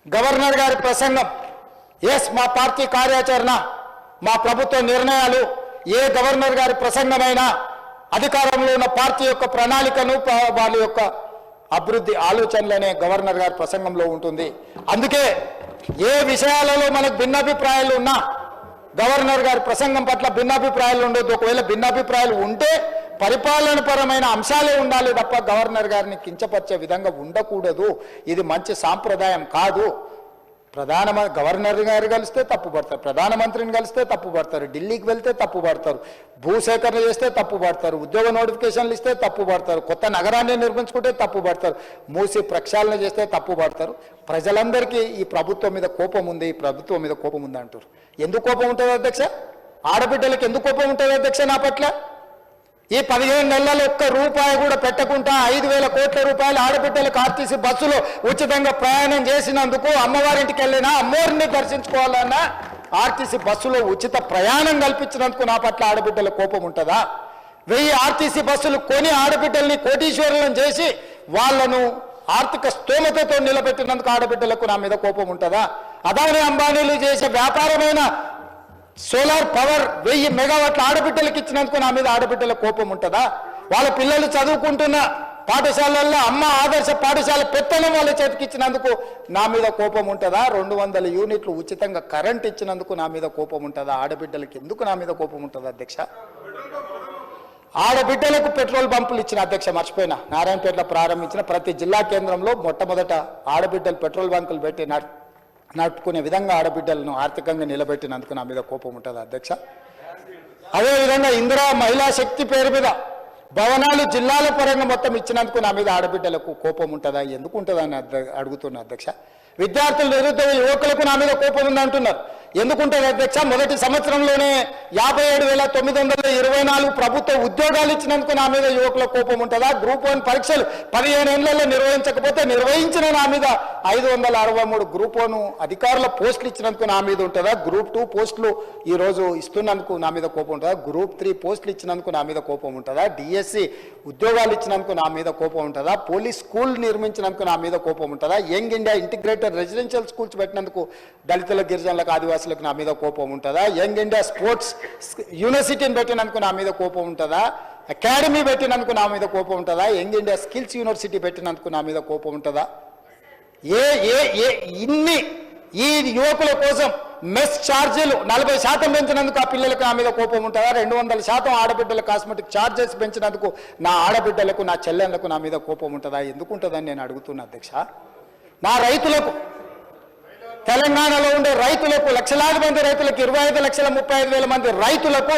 Governor గారి ప్రసంగం, yes మా పార్టీ కార్యాచరణ, మా ప్రభుత్వ నిర్ణయాలు, ఏ గవర్నర్ గారి ప్రసంగమైనా అధికారంలో ఉన్న పార్టీ యొక్క ప్రణాళికను వాళ్ళ యొక్క అభివృద్ధి ఆలోచనలనే గవర్నర్ గారి ప్రసంగంలో ఉంటుంది. అందుకే ఏ విషయాలలో మనకు భిన్నాభిప్రాయాలు ఉన్నా గవర్నర్ గారి ప్రసంగం పట్ల భిన్నాభిప్రాయాలు ఉండొద్దు. ఒకవేళ భిన్నాభిప్రాయాలు ఉంటే పరిపాలనపరమైన అంశాలే ఉండాలి తప్ప గవర్నర్ గారిని కించపరిచే విధంగా ఉండకూడదు. ఇది మంచి సాంప్రదాయం కాదు. గవర్నర్ గారు కలిస్తే తప్పు పడతారు, ప్రధానమంత్రిని కలిస్తే తప్పు పడతారు, ఢిల్లీకి వెళ్తే తప్పు పడతారు, భూసేకరణ చేస్తే తప్పు పడతారు, ఉద్యోగ నోటిఫికేషన్లు ఇస్తే తప్పు పడతారు, కొత్త నగరాన్ని నిర్మించుకుంటే తప్పు పడతారు, మూసి ప్రక్షాళన చేస్తే తప్పు పడతారు. ప్రజలందరికీ ఈ ప్రభుత్వం మీద కోపం ఉంది, ఈ ప్రభుత్వం మీద కోపం ఉంది అంటారు. ఎందుకు కోపం ఉంటుంది అధ్యక్ష? ఆడబిడ్డలకు ఎందుకు కోపం ఉంటుంది అధ్యక్ష నా పట్ల? ఈ 15 నెలల్లో ఒక్క రూపాయి కూడా పెట్టకుండా 5,000 కోట్ల రూపాయలు ఆడబిడ్డలకు ఆర్టీసీ బస్సులో ఉచితంగా ప్రయాణం చేసినందుకు, అమ్మవారింటికి వెళ్ళినా అమ్మవారిని దర్శించుకోవాలన్నా ఆర్టీసీ బస్సులో ఉచిత ప్రయాణం కల్పించినందుకు నా పట్ల ఆడబిడ్డల కోపం ఉంటుందా? 1000 ఆర్టీసీ బస్సులు కొని ఆడబిడ్డల్ని కోటీశ్వరులను చేసి వాళ్లను ఆర్థిక స్తోమతతో నిలబెట్టినందుకు ఆడబిడ్డలకు నా మీద కోపం ఉంటుందా? అదాని అంబానీలు చేసే వ్యాపారమైన సోలార్ పవర్ 1000 మెగావాట్ల ఆడబిడ్డలకు ఇచ్చినందుకు నా మీద ఆడబిడ్డల కోపం ఉంటుందా? వాళ్ళ పిల్లలు చదువుకుంటున్న పాఠశాలల్లో అమ్మ ఆదర్శ పాఠశాల పెత్తనం వాళ్ళ చేతికి ఇచ్చినందుకు నా మీద కోపం ఉంటుందా? 200 యూనిట్లు ఉచితంగా కరెంట్ ఇచ్చినందుకు నా మీద కోపం ఉంటుందా? ఆడబిడ్డలకు ఎందుకు నా మీద కోపం ఉంటుంది అధ్యక్ష? ఆడబిడ్డలకు పెట్రోల్ బంపులు ఇచ్చిన అధ్యక్ష, మర్చిపోయినా, నారాయణపేటలో ప్రారంభించిన ప్రతి జిల్లా కేంద్రంలో మొట్టమొదట ఆడబిడ్డలు పెట్రోల్ బంకులు పెట్టి నడుపుకునే విధంగా ఆడబిడ్డలను ఆర్థికంగా నిలబెట్టినందుకు నా మీద కోపం ఉంటుంది అధ్యక్ష. అదేవిధంగా ఇందిరా మహిళా శక్తి పేరు మీద భవనాలు జిల్లాల పరంగా మొత్తం ఇచ్చినందుకు నా మీద ఆడబిడ్డలకు కోపం ఉంటుందా? ఎందుకు ఉంటుందని అడుగుతున్నా అధ్యక్ష. విద్యార్థులు, నిరుద్యోగ యువకులకు నా మీద కోపం ఉందంటున్నారు. ఎందుకుంటుంది అధ్యక్ష? మొదటి సంవత్సరంలోనే 57,924 ప్రభుత్వ ఉద్యోగాలు ఇచ్చినందుకు నా మీద యువకుల కోపం ఉంటుందా? గ్రూప్ 1 పరీక్షలు 15 ఏళ్లలో నిర్వహించకపోతే నిర్వహించిన నా మీద 563 గ్రూప్ 1 అధికారుల పోస్టులు ఇచ్చినందుకు నా మీద ఉంటుందా? గ్రూప్ 2 పోస్టులు ఈరోజు ఇస్తున్నందుకు నా మీద కోపం ఉంటుందా? గ్రూప్ 3 పోస్టులు ఇచ్చినందుకు నా మీద కోపం ఉంటుందా? డిఎస్సి ఉద్యోగాలు ఇచ్చినందుకు నా మీద కోపం ఉంటుందా? పోలీస్ స్కూల్ నిర్మించినందుకు నా మీద కోపం ఉంటుందా? Young India integrated residential schools పెట్టినందుకు దళితుల, గిరిజనులకు, ఆదివాసులకు నా మీద కోపం ఉంటుందా? యంగ్ ఇండియా స్పోర్ట్స్ యూనివర్సిటీని పెట్టినందుకు నా మీద కోపం ఉంటుందా? అకాడమీ పెట్టినందుకు నా మీద కోపం ఉంటుందా? యంగ్ ఇండియా స్కిల్స్ యూనివర్సిటీ పెట్టినందుకు నా మీద కోపం ఉంటుందా? ఇన్ని ఈ యువకుల కోసం మెస్ ఛార్జీలు 40% పెంచినందుకు ఆ పిల్లలకు నా మీద కోపం ఉంటుందా? 200% ఆడబిడ్డల కాస్మెటిక్ ఛార్జెస్ పెంచినందుకు నా ఆడబిడ్డలకు, నా చెల్లెళ్లకు నా మీద కోపం ఉంటుందా? ఎందుకు ఉంటుందని నేను అడుగుతున్నా అధ్యక్ష. నా రైతులకు, తెలంగాణలో ఉండే రైతులకు, లక్షలాది మంది రైతులకు, 25,35,000 మంది రైతులకు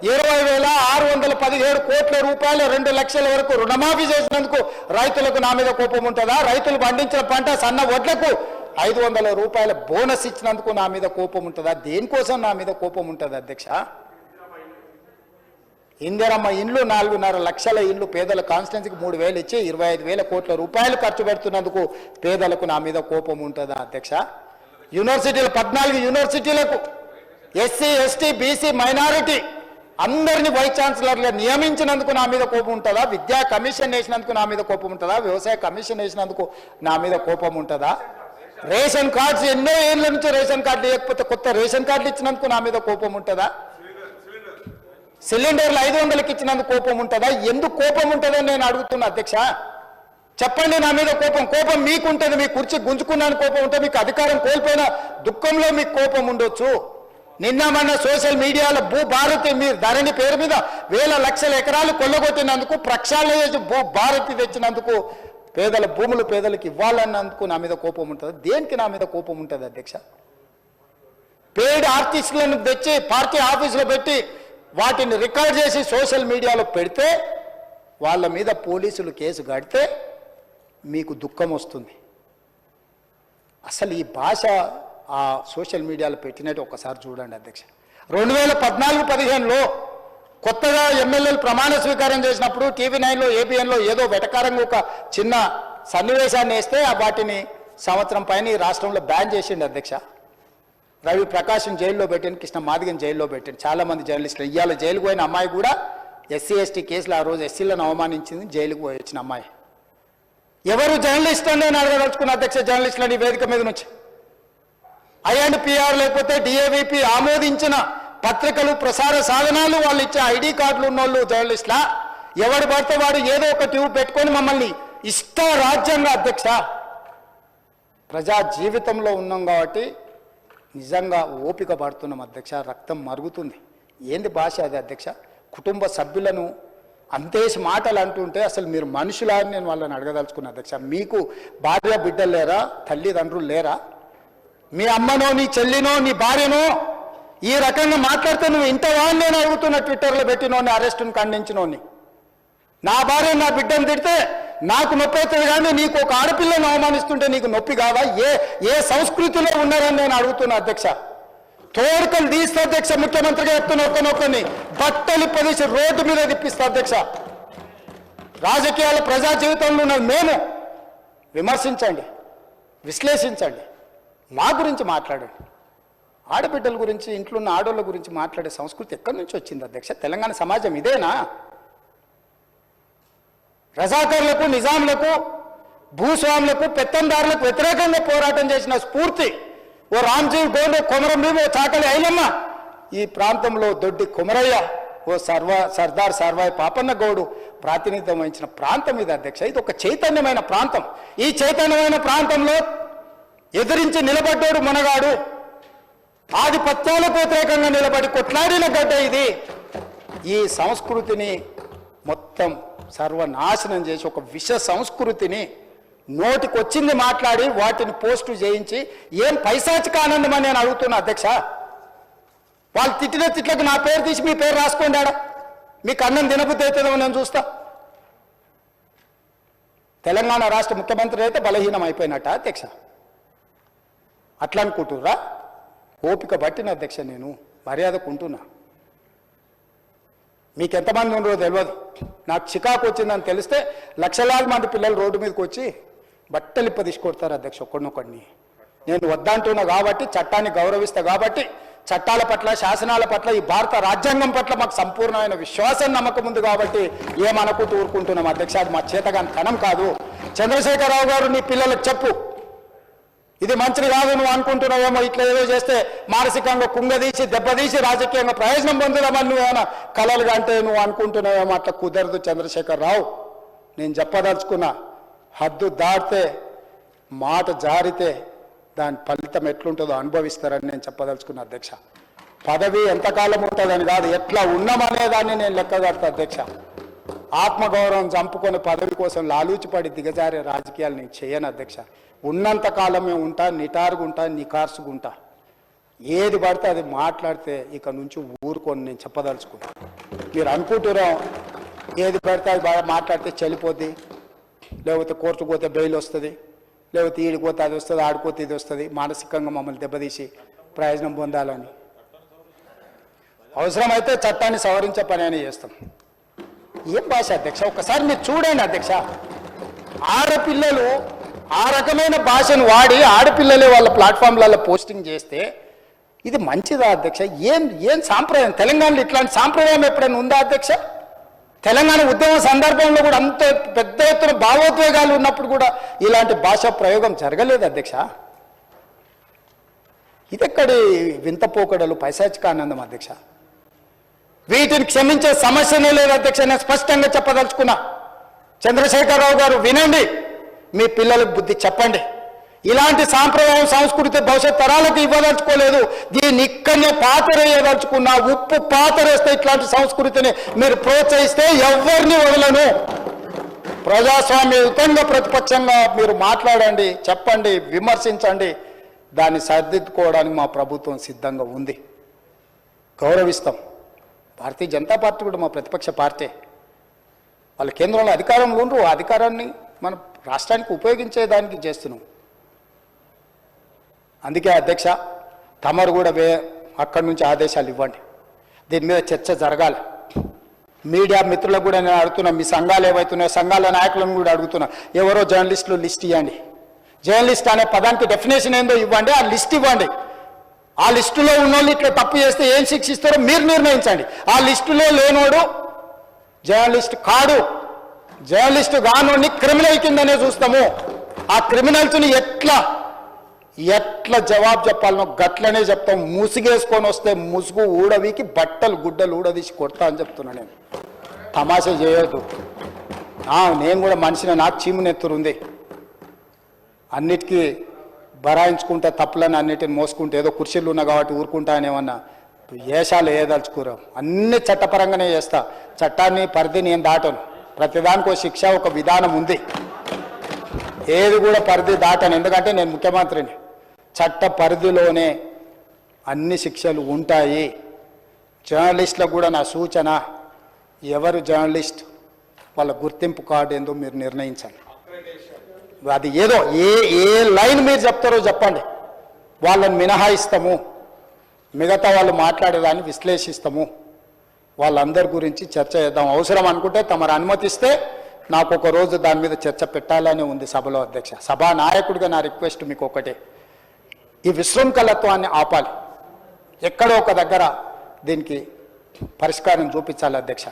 20,617 కోట్ల రూపాయలు 2 లక్షల వరకు రుణమాఫీ చేసినందుకు రైతులకు నా మీద కోపం ఉంటుందా? రైతులు పండించిన పంట సన్న వడ్లకు 500 రూపాయల బోనస్ ఇచ్చినందుకు నా మీద కోపం ఉంటుందా? దేనికోసం నా మీద కోపం ఉంటుంది అధ్యక్ష? ఇందిరమ్మ ఇండ్లు 4.5 లక్షల ఇండ్లు పేదల కాన్స్టిట్యున్సీకి 3,000 ఇచ్చి 25,000 కోట్ల రూపాయలు ఖర్చు పెడుతున్నందుకు పేదలకు నా మీద కోపం ఉంటుందా అధ్యక్ష? యూనివర్సిటీలు 14 యూనివర్సిటీలకు ఎస్సీ, ఎస్టీ, బీసీ, మైనారిటీ అందరినీ వైస్ ఛాన్సలర్గా నియమించినందుకు నా మీద కోపం ఉంటుందా? విద్యా కమిషన్ వేసినందుకు నా మీద కోపం ఉంటుందా? వ్యవసాయ కమిషన్ వేసినందుకు నా మీద కోపం ఉంటుందా? రేషన్ కార్డ్స్ ఎన్నో ఏళ్ళ నుంచి రేషన్ కార్డులు లేకపోతే కొత్త రేషన్ కార్డులు ఇచ్చినందుకు నా మీద కోపం ఉంటుందా? సిలిండర్లు 500కి ఇచ్చినందుకు కోపం ఉంటుందా? ఎందుకు కోపం ఉంటుందని నేను అడుగుతున్నా అధ్యక్ష. చెప్పండి. నా మీద కోపం మీకు ఉంటుంది. మీ కుర్చీ గుంజుకున్నాను కోపం ఉంటుంది, మీకు అధికారం కోల్పోయిన దుఃఖంలో మీకు కోపం ఉండొచ్చు. నిన్న మొన్న సోషల్ మీడియాలో భూభారతి మీరు ధరణి పేరు మీద వేల లక్షల ఎకరాలు కొల్లగొట్టినందుకు, ప్రక్షాళన చేసి భూభారతి తెచ్చినందుకు, పేదల భూములు పేదలకు ఇవ్వాలన్నందుకు నా మీద కోపం ఉంటుంది. దేనికి నా మీద కోపం ఉంటుంది అధ్యక్ష? పెయిడ్ ఆర్టిస్టులను తెచ్చి పార్టీ ఆఫీసులో పెట్టి వాటిని రికార్డ్ చేసి సోషల్ మీడియాలో పెడితే వాళ్ళ మీద పోలీసులు కేసు కడితే మీకు దుఃఖం వస్తుంది. అసలు ఈ భాష ఆ సోషల్ మీడియాలో పెట్టినట్టు ఒకసారి చూడండి అధ్యక్ష. 2014-15లో కొత్తగా ఎమ్మెల్యేలు ప్రమాణ స్వీకారం చేసినప్పుడు TV9లో, ABNలో ఏదో వెటకారంగా ఒక చిన్న సన్నివేశాన్ని వేస్తే వాటిని సంవత్సరం పైన ఈ రాష్ట్రంలో బ్యాన్ చేసిండు అధ్యక్ష. రవి ప్రకాశం జైల్లో పెట్టిండు, కృష్ణ మాదిగని జైల్లో పెట్టిండు, చాలామంది జర్నలిస్టులు. ఇవాళ జైలుకు పోయిన అమ్మాయి కూడా ఎస్సీ, ఎస్టీ కేసులు ఆ రోజు ఎస్సీలను అవమానించింది, జైలుకు పోయి వచ్చిన అమ్మాయి. ఎవరు జర్నలిస్ట్ అని నేను అడగదలుచుకున్న అధ్యక్ష, జర్నలిస్టులని వేదిక మీద నుంచి ఐఎన్పిఆర్ లేకపోతే డిఏవిపి ఆమోదించిన పత్రికలు ప్రసార సాధనాలు వాళ్ళు ఇచ్చే ఐడి కార్డులు ఉన్నోళ్ళు జర్నలిస్టులా ఎవడు పడితే వాడు ఏదో ఒక ట్యూబ్ పెట్టుకొని మమ్మల్ని ఇష్ట రాజ్యంగా అధ్యక్ష ప్రజా జీవితంలో ఉన్నాం కాబట్టి నిజంగా ఓపిక పడుతున్నాం అధ్యక్ష. రక్తం మరుగుతుంది. ఏంది భాష అది అధ్యక్ష? కుటుంబ సభ్యులను అంతేసి మాటలు అంటుంటే అసలు మీరు మనుషులా అని నేను వాళ్ళని అడగదలుచుకున్నా అధ్యక్ష. మీకు భార్య బిడ్డలు లేరా? తల్లిదండ్రులు లేరా? మీ అమ్మనో నీ చెల్లినో నీ భార్యనో ఈ రకంగా మాట్లాడితే నువ్వు ఇంతవా అని నేను అడుగుతున్నా. ట్విట్టర్లో పెట్టినోని అరెస్టును ఖండించినోని నా భార్య నా బిడ్డను తిడితే నాకు నొప్పి అవుతుంది, కానీ నీకు ఒక ఆడపిల్లను అవమానిస్తుంటే నీకు నొప్పి కావా? ఏ సంస్కృతిలో ఉన్నారని నేను అడుగుతున్నా అధ్యక్ష. తోడుకలు తీస్తే అధ్యక్ష ముఖ్యమంత్రిగా చెప్తున్న ఒక్కనొక్కని బట్టలు పదేసి రోడ్డు మీద తిప్పిస్తా అధ్యక్ష. రాజకీయాల ప్రజా జీవితంలో ఉన్న మేము విమర్శించండి, విశ్లేషించండి, మా గురించి మాట్లాడండి. ఆడబిడ్డల గురించి ఇంట్లో ఉన్న ఆడోళ్ళ గురించి మాట్లాడే సంస్కృతి ఎక్కడి నుంచి వచ్చింది అధ్యక్ష? తెలంగాణ సమాజం ఇదేనా? రజాకర్లకు నిజాంలకు భూస్వాములకు పెత్తందారులకు వ్యతిరేకంగా పోరాటం చేసిన స్ఫూర్తి ఓ రామ్జీవ్ గోండు కొమరం భీమ్, ఓ చాకలి ఐలమ్మ, ఈ ప్రాంతంలో దొడ్డి కొమరయ్య, ఓ సర్దార్ సర్వాయి పాపన్న గౌడు ప్రాతినిధ్యం వహించిన ప్రాంతం ఇది అధ్యక్ష. ఇది ఒక చైతన్యమైన ప్రాంతం. ఈ చైతన్యమైన ప్రాంతంలో ఎదిరించి నిలబడ్డాడు మనగాడు. ఆధిపత్యాలకు వ్యతిరేకంగా నిలబడి కొట్లాడిన గడ్డ ఇది. ఈ సంస్కృతిని మొత్తం సర్వనాశనం చేసి ఒక విష సంస్కృతిని నోటికొచ్చింది మాట్లాడి వాటిని పోస్టు చేయించి ఏం పైశాచిక ఆనందం అని నేను అడుగుతున్నా అధ్యక్ష. వాళ్ళు తిట్టిన తిట్లకు నా పేరు తీసి మీ పేరు రాసుకోండి. ఆడ మీకు అన్నం తినబుద్ధి అవుతుందేమో నేను చూస్తా. తెలంగాణ రాష్ట్ర ముఖ్యమంత్రి అయితే బలహీనం అయిపోయినట్ట అధ్యక్ష? అట్లా అనుకుంటుర్రా? ఓపిక పట్టిన అధ్యక్ష, నేను మర్యాదకుంటున్నా. మీకు ఎంతమంది ఉన్నారో తెలియదు. నాకు చికాకు వచ్చిందని తెలిస్తే లక్షలాది మంది పిల్లలు రోడ్డు మీదకి వచ్చి బట్టలిప్ప తీసుకొడతారు అధ్యక్ష ఒక్కడినొక్కడిని. నేను వద్దంటున్నా కాబట్టి, చట్టాన్ని గౌరవిస్తా కాబట్టి, చట్టాల పట్ల శాసనాల పట్ల ఈ భారత రాజ్యాంగం పట్ల మాకు సంపూర్ణమైన విశ్వాసం నమ్మకం ఉంది కాబట్టి ఏమనుకుంటూ ఊరుకుంటున్నాం అధ్యక్ష. అది మా చేతగాని తనం కాదు. చంద్రశేఖరరావు గారు నీ పిల్లలకు చెప్పు, ఇది మంచిది కాదు, నువ్వు అనుకుంటున్నావేమో ఇట్లా ఏదో చేస్తే మానసికంగా కుంగదీసి దెబ్బతీసి రాజకీయంగా ప్రయోజనం పొందుదామని నువ్వేమైనా కలలుగా అంటే నువ్వు అనుకుంటున్నావేమో. అట్లా కుదరదు చంద్రశేఖరరావు. నేను చెప్పదలుచుకున్నా, హద్దు దాటితే మాట జారితే దాని ఫలితం ఎట్లుంటుందో అనుభవిస్తారని నేను చెప్పదలుచుకున్నా అధ్యక్ష. పదవి ఎంతకాలం ఉంటుందని కాదు, ఎట్లా ఉన్నామనేదాన్ని నేను లెక్క కడతా అధ్యక్ష. ఆత్మగౌరవం చంపుకొని పదవి కోసం లాలూచిపడి దిగజారే రాజకీయాలు నేను చేయను అధ్యక్ష. ఉన్నంత కాలమే ఉంటా, నిటారుగుంటా, నికార్సుగుంటా. ఏది పడితే అది మాట్లాడితే ఇక నుంచి ఊరుకొని నేను చెప్పదలుచుకుంటా. మీరు అనుకుంటున్నాం ఏది పడితే అది బాగా మాట్లాడితే చెల్లిపోద్ది, లేకపోతే కోర్టుకు పోతే బెయిల్ వస్తుంది, లేకపోతే ఈడిపోతే అది వస్తుంది, ఆడిపోతే ఇది వస్తుంది, మానసికంగా మమ్మల్ని దెబ్బతీసి ప్రయోజనం పొందాలని. అవసరమైతే చట్టాన్ని సవరించే పని అని చేస్తాం. ఏం భాష అధ్యక్ష? ఒకసారి మీరు చూడండి అధ్యక్ష. ఆడపిల్లలు ఆ రకమైన భాషను వాడి ఆడపిల్లలే వాళ్ళ ప్లాట్ఫామ్లలో పోస్టింగ్ చేస్తే ఇది మంచిదా అధ్యక్ష? ఏం సాంప్రదాయం? తెలంగాణలో ఇట్లాంటి సాంప్రదాయం ఎప్పుడైనా ఉందా అధ్యక్ష? తెలంగాణ ఉద్యమ సందర్భంలో కూడా అంత పెద్ద ఎత్తున భావోద్వేగాలు ఉన్నప్పుడు కూడా ఇలాంటి భాషా ప్రయోగం జరగలేదు అధ్యక్ష. ఇదెక్కడి వింత పోకడలు, పైశాచిక ఆనందం అధ్యక్ష? వీటిని క్షమించే సమస్యనే లేదు అధ్యక్ష. నేను స్పష్టంగా చెప్పదలుచుకున్నా. చంద్రశేఖరరావు గారు వినండి, మీ పిల్లలకు బుద్ధి చెప్పండి. ఇలాంటి సాంప్రదాయం సంస్కృతి భవిష్యత్ తరాలకు ఇవ్వదలుచుకోలేదు. దీన్ని ఇక్కడనే పాతరేయదలుచుకున్నా. ఉప్పు పాతరేస్తే ఇట్లాంటి సంస్కృతిని మీరు ప్రోత్సహిస్తే ఎవరిని వదలను. ప్రజాస్వామ్యయుతంగా ప్రతిపక్షంగా మీరు మాట్లాడండి, చెప్పండి, విమర్శించండి. దాన్ని సరిదిద్దుకోవడానికి మా ప్రభుత్వం సిద్ధంగా ఉంది. గౌరవిస్తాం. భారతీయ జనతా పార్టీ కూడా మా ప్రతిపక్ష పార్టీ. వాళ్ళ కేంద్రంలో అధికారంలో ఉండరు. ఆ అధికారాన్ని మన రాష్ట్రానికి ఉపయోగించేదానికి చేస్తున్నాం. అందుకే అధ్యక్ష, తమరు కూడా అక్కడి నుంచి ఆదేశాలు ఇవ్వండి. దీని మీద చర్చ జరగాలి. మీడియా మిత్రులకు కూడా నేను అడుగుతున్నా, మీ సంఘాలు ఏవైతున్నాయో సంఘాల నాయకులను కూడా అడుగుతున్నా, ఎవరో జర్నలిస్టులు లిస్ట్ ఇవ్వండి. జర్నలిస్ట్ అనే పదానికి డెఫినేషన్ ఏందో ఇవ్వండి, ఆ లిస్ట్ ఇవ్వండి. ఆ లిస్టులో ఉన్నోళ్ళు ఇట్లా తప్పు చేస్తే ఏం శిక్షిస్తారో మీరు నిర్ణయించండి. ఆ లిస్టులో లేనోడు జర్నలిస్ట్ కాడు. జర్నలిస్టు కానోడిని క్రిమినల్ కిందనే చూస్తాము. ఆ క్రిమినల్స్ని ఎట్లా ఎట్లా జవాబు చెప్పాలనో గట్లనే చెప్తాం. ముసుగేసుకొని వస్తే ముసుగు ఊడవికి బట్టలు గుడ్డలు ఊడదీసి కొడతా అని చెప్తున్నా. నేను తమాషా చేయొద్దు. నేను కూడా మనిషిని, నాకు చీమునెత్తురుంది. అన్నిటికీ బరాయించుకుంటే తప్పులని అన్నిటిని మోసుకుంటే ఏదో కుర్చీలు ఉన్నా కాబట్టి ఊరుకుంటా అనేమన్నా ఏషాలు ఏదలుచుకోరాం. అన్ని చట్టపరంగానే చేస్తా. చట్టాన్ని పరిధి నేను దాటను. ప్రతిదానికి ఒక శిక్ష, ఒక విధానం ఉంది. ఏది కూడా పరిధి దాటను. ఎందుకంటే నేను ముఖ్యమంత్రిని. చట్ట పరిధిలోనే అన్ని శిక్షలు ఉంటాయి. జర్నలిస్టులకు కూడా నా సూచన, ఎవరు జర్నలిస్ట్ వాళ్ళ గుర్తింపు కార్డు ఏందో మీరు నిర్ణయించాలి. అది ఏదో ఏ లైన్ మీరు చెప్తారో చెప్పండి, వాళ్ళని మినహాయిస్తాము, మిగతా వాళ్ళు మాట్లాడేదాన్ని విశ్లేషిస్తాము, వాళ్ళందరి గురించి చర్చ చేద్దాం. అవసరం అనుకుంటే తమరు అనుమతిస్తే నాకు ఒక రోజు దాని మీద చర్చ పెట్టాలని ఉంది సభలో. అధ్యక్ష, సభా నాయకుడిగా నా రిక్వెస్ట్ మీకు ఒకటే, ఈ విశృంఖలత్వాన్ని ఆపాలి. ఎక్కడో ఒక దగ్గర దీనికి పరిష్కారం చూపించాలి అధ్యక్ష.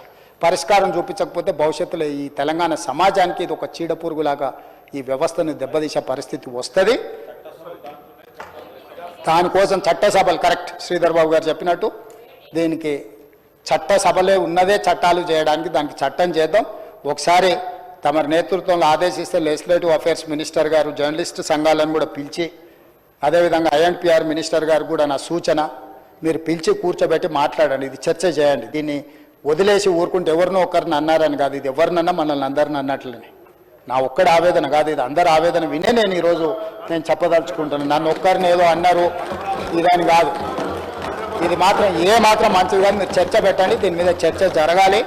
పరిష్కారం చూపించకపోతే భవిష్యత్తులో ఈ తెలంగాణ సమాజానికి ఇది ఒక చీడపురుగులాగా ఈ వ్యవస్థను దెబ్బతీసే పరిస్థితి వస్తుంది. దానికోసం చట్టసభలు, కరెక్ట్ శ్రీధర్ బాబు గారు చెప్పినట్టు, దీనికి చట్టసభలే ఉన్నదే చట్టాలు చేయడానికి. దానికి చట్టం చేద్దాం. ఒకసారి తమ నేతృత్వంలో ఆదేశిస్తే లెజిస్లేటివ్ అఫేర్స్ మినిస్టర్ గారు జర్నలిస్ట్ సంఘాలను కూడా పిలిచి, అదేవిధంగా ఐఎన్పిఆర్ మినిస్టర్ గారు కూడా నా సూచన, మీరు పిలిచి కూర్చోబెట్టి మాట్లాడండి, ఇది చర్చ చేయండి. దీన్ని వదిలేసి ఊరుకుంటే ఎవరినో ఒకరిని అన్నారని కాదు, ఇది ఎవరినన్నా మనల్ని అందరిని అన్నట్లనే. నా ఒక్కడి ఆవేదన కాదు, ఇది అందరి ఆవేదన వినే నేను ఈరోజు నేను చెప్పదలుచుకుంటాను. నన్ను ఒక్కరిని ఏదో అన్నారు ఇదని కాదు, ఇది మాత్రం మాత్రం మంచిది కాదు. మీరు చర్చ పెట్టండి, దీని మీద చర్చ జరగాలి.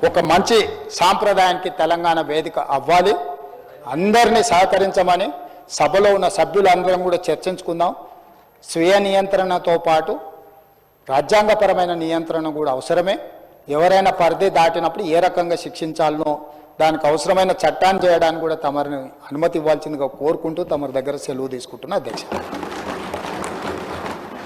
ఒక మంచి సాంప్రదాయానికి తెలంగాణ వేదిక అవ్వాలి. అందరినీ సహకరించమని సభలో ఉన్న సభ్యులందరం కూడా చర్చించుకుందాం. స్వీయ నియంత్రణతో పాటు రాజ్యాంగపరమైన నియంత్రణ కూడా అవసరమే. ఎవరైనా పరిధి దాటినప్పుడు ఏ రకంగా శిక్షించాలనో దానికి అవసరమైన చట్టాన్ని చేయడానికి కూడా తమరిని అనుమతి ఇవ్వాల్సిందిగా కోరుకుంటూ తమరి దగ్గర సెలవు తీసుకుంటున్నా అధ్యక్ష.